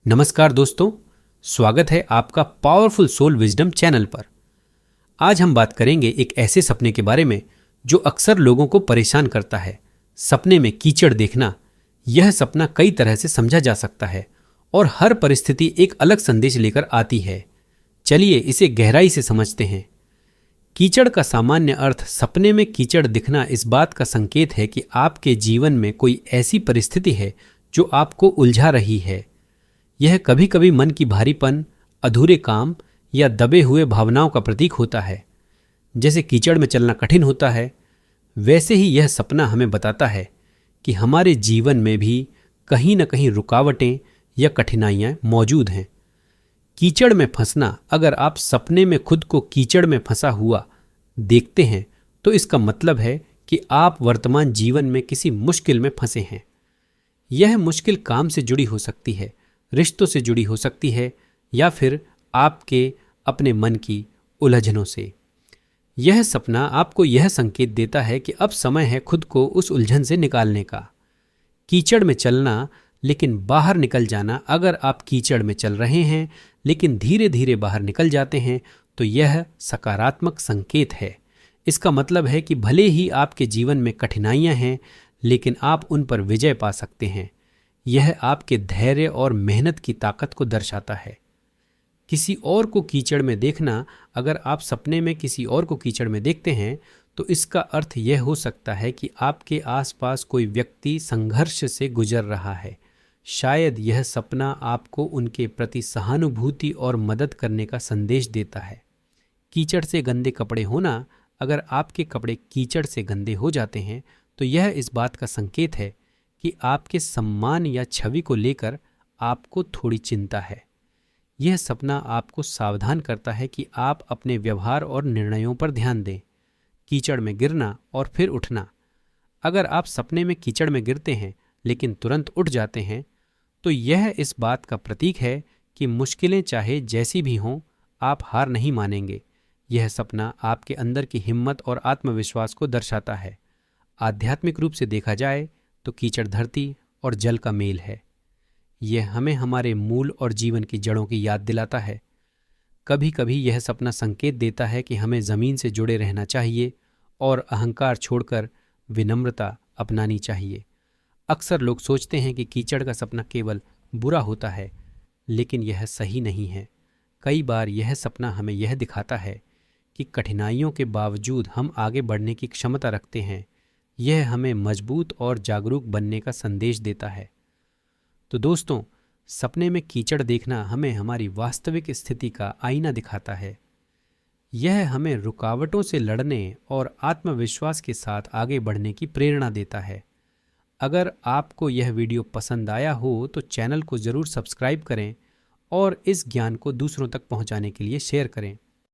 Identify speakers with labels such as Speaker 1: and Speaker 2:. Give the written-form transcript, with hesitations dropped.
Speaker 1: नमस्कार दोस्तों, स्वागत है आपका पावरफुल सोल विजडम चैनल पर। आज हम बात करेंगे एक ऐसे सपने के बारे में जो अक्सर लोगों को परेशान करता है। सपने में कीचड़ देखना। यह सपना कई तरह से समझा जा सकता है और हर परिस्थिति एक अलग संदेश लेकर आती है। चलिए इसे गहराई से समझते हैं। कीचड़ का सामान्य अर्थ सपने में कीचड़ दिखना इस बात का संकेत है कि आपके जीवन में कोई ऐसी परिस्थिति है जो आपको उलझा रही है। यह कभी कभी मन की भारीपन, अधूरे काम या दबे हुए भावनाओं का प्रतीक होता है। जैसे कीचड़ में चलना कठिन होता है, वैसे ही यह सपना हमें बताता है कि हमारे जीवन में भी कहीं न कहीं रुकावटें या कठिनाइयाँ मौजूद हैं। कीचड़ में फंसना। अगर आप सपने में खुद को कीचड़ में फंसा हुआ देखते हैं तो इसका मतलब है कि आप वर्तमान जीवन में किसी मुश्किल में फंसे हैं। यह मुश्किल काम से जुड़ी हो सकती है, रिश्तों से जुड़ी हो सकती है या फिर आपके अपने मन की उलझनों से। यह सपना आपको यह संकेत देता है कि अब समय है खुद को उस उलझन से निकालने का। कीचड़ में चलना लेकिन बाहर निकल जाना। अगर आप कीचड़ में चल रहे हैं लेकिन धीरे धीरे बाहर निकल जाते हैं तो यह सकारात्मक संकेत है। इसका मतलब है कि भले ही आपके जीवन में कठिनाइयां हैं लेकिन आप उन पर विजय पा सकते हैं। यह आपके धैर्य और मेहनत की ताकत को दर्शाता है। किसी और को कीचड़ में देखना। अगर आप सपने में किसी और को कीचड़ में देखते हैं तो इसका अर्थ यह हो सकता है कि आपके आसपास कोई व्यक्ति संघर्ष से गुजर रहा है। शायद यह सपना आपको उनके प्रति सहानुभूति और मदद करने का संदेश देता है। कीचड़ से गंदे कपड़े होना। अगर आपके कपड़े कीचड़ से गंदे हो जाते हैं तो यह इस बात का संकेत है कि आपके सम्मान या छवि को लेकर आपको थोड़ी चिंता है। यह सपना आपको सावधान करता है कि आप अपने व्यवहार और निर्णयों पर ध्यान दें। कीचड़ में गिरना और फिर उठना। अगर आप सपने में कीचड़ में गिरते हैं लेकिन तुरंत उठ जाते हैं तो यह इस बात का प्रतीक है कि मुश्किलें चाहे जैसी भी हों, आप हार नहीं मानेंगे। यह सपना आपके अंदर की हिम्मत और आत्मविश्वास को दर्शाता है। आध्यात्मिक रूप से देखा जाए तो कीचड़ धरती और जल का मेल है। यह हमें हमारे मूल और जीवन की जड़ों की याद दिलाता है। कभी कभी यह सपना संकेत देता है कि हमें ज़मीन से जुड़े रहना चाहिए और अहंकार छोड़कर विनम्रता अपनानी चाहिए। अक्सर लोग सोचते हैं कि कीचड़ का सपना केवल बुरा होता है, लेकिन यह सही नहीं है। कई बार यह सपना हमें यह दिखाता है कि कठिनाइयों के बावजूद हम आगे बढ़ने की क्षमता रखते हैं। यह हमें मजबूत और जागरूक बनने का संदेश देता है। तो दोस्तों, सपने में कीचड़ देखना हमें हमारी वास्तविक स्थिति का आईना दिखाता है। यह हमें रुकावटों से लड़ने और आत्मविश्वास के साथ आगे बढ़ने की प्रेरणा देता है। अगर आपको यह वीडियो पसंद आया हो तो चैनल को ज़रूर सब्सक्राइब करें और इस ज्ञान को दूसरों तक पहुंचाने के लिए शेयर करें।